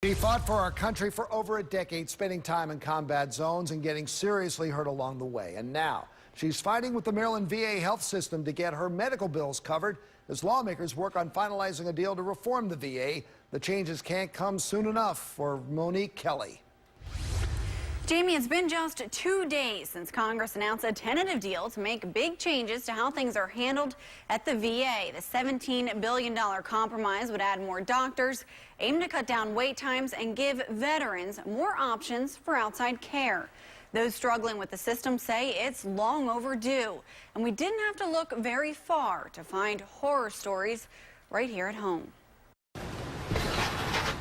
She fought for our country for over a decade, spending time in combat zones and getting seriously hurt along the way. And now she's fighting with the Maryland VA health system to get her medical bills covered as lawmakers work on finalizing a deal to reform the VA. The changes can't come soon enough for Monique Kelly. Jamie, it's been just 2 days since Congress announced a tentative deal to make big changes to how things are handled at the VA. The $17 billion compromise would add more doctors, aim to cut down wait times, and give veterans more options for outside care. Those struggling with the system say it's long overdue, and we didn't have to look very far to find horror stories right here at home.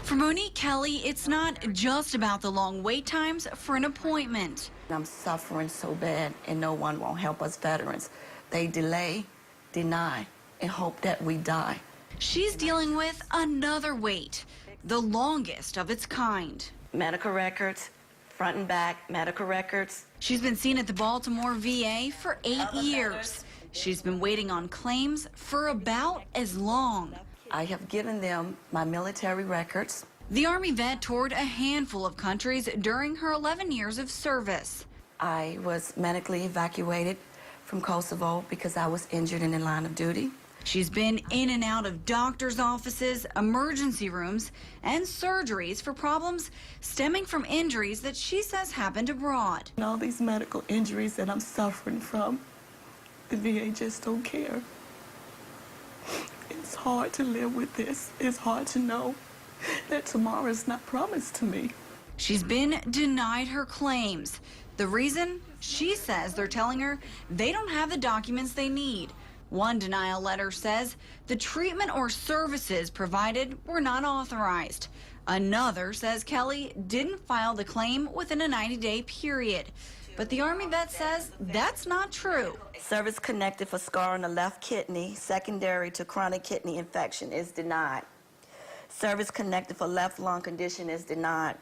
For Monique Kelly, it's not just about the long wait times for an appointment. I'm suffering so bad, and no one won't help us veterans. They delay, deny, and hope that we die. She's dealing with another wait, the longest of its kind. Medical records, front and back medical records. She's been seen at the Baltimore VA for 8 years. She's been waiting on claims for about as long. I have given them my military records. The Army vet toured a handful of countries during her 11 years of service. I was medically evacuated from Kosovo because I was injured in the line of duty. She's been in and out of doctors' offices, emergency rooms, and surgeries for problems stemming from injuries that she says happened abroad. And all these medical injuries that I'm suffering from, the VA just don't care. It's hard to live with this. It's hard to know that tomorrow is not promised to me. She's been denied her claims. The reason? She says they're telling her they don't have the documents they need. One denial letter says the treatment or services provided were not authorized. Another says Kelly didn't file the claim within a 90-day period. But the Army vet says that's not true. Service connected for scar on the left kidney, secondary to chronic kidney infection, is denied. Service connected for left lung condition is denied.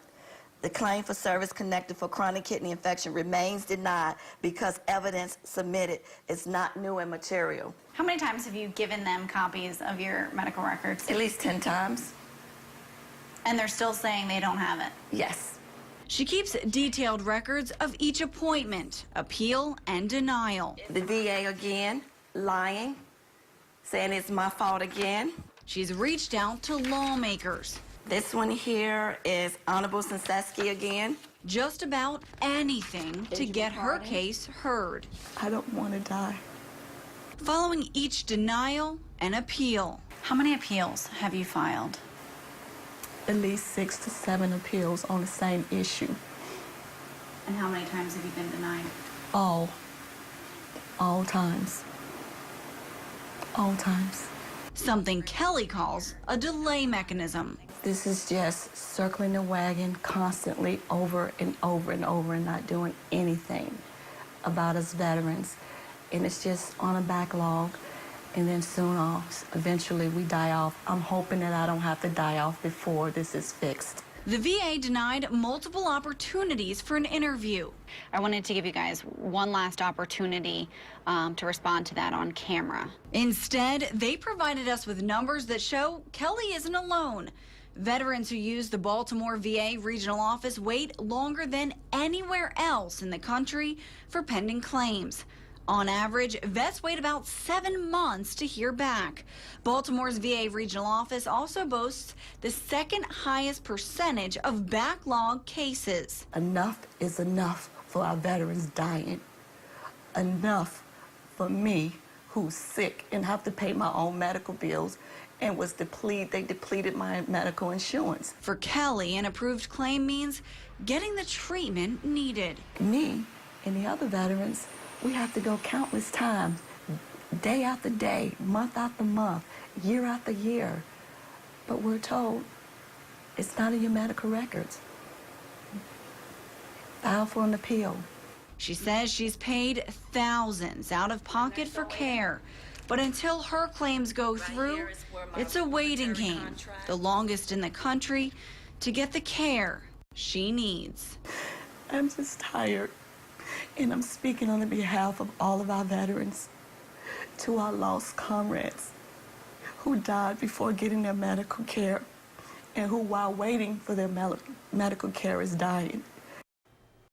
The claim for service connected for chronic kidney infection remains denied because evidence submitted is not new and material. How many times have you given them copies of your medical records? At least 10 times. And they're still saying they don't have it? Yes. She keeps detailed records of each appointment, appeal, and denial. The VA again, lying, saying it's my fault again. She's reached out to lawmakers. This one here is Honorable Senseski again. Just about anything to get her case heard. I don't want to die. Following each denial, an appeal. How many appeals have you filed? At least 6 to 7 appeals on the same issue. And how many times have you been denied? All times. All times. Something Kelly calls a delay mechanism. This is just circling the wagon constantly over and over and over and not doing anything about us veterans. And it's just on a backlog. And then soon off, eventually we die off. I'm hoping that I don't have to die off before this is fixed. The VA denied multiple opportunities for an interview. I wanted to give you guys one last opportunity to respond to that on camera. Instead, they provided us with numbers that show Kelly isn't alone. Veterans who use the Baltimore VA regional office wait longer than anywhere else in the country for pending claims. On average, vets wait about 7 months to hear back. Baltimore's VA regional office also boasts the second highest percentage of backlog cases. Enough is enough for our veterans dying. Enough for me, who's sick and have to pay my own medical bills and was they depleted my medical insurance. For Kelly, an approved claim means getting the treatment needed. Me and the other veterans, we have to go countless times, day after day, month after month, year after year. But we're told it's not in your medical records. File for an appeal. She says she's paid thousands out of pocket for care. But until her claims go through, it's a waiting game, the longest in the country, to get the care she needs. I'm just tired. And I'm speaking on the behalf of all of our veterans, to our lost comrades who died before getting their medical care and who, while waiting for their medical care, is dying.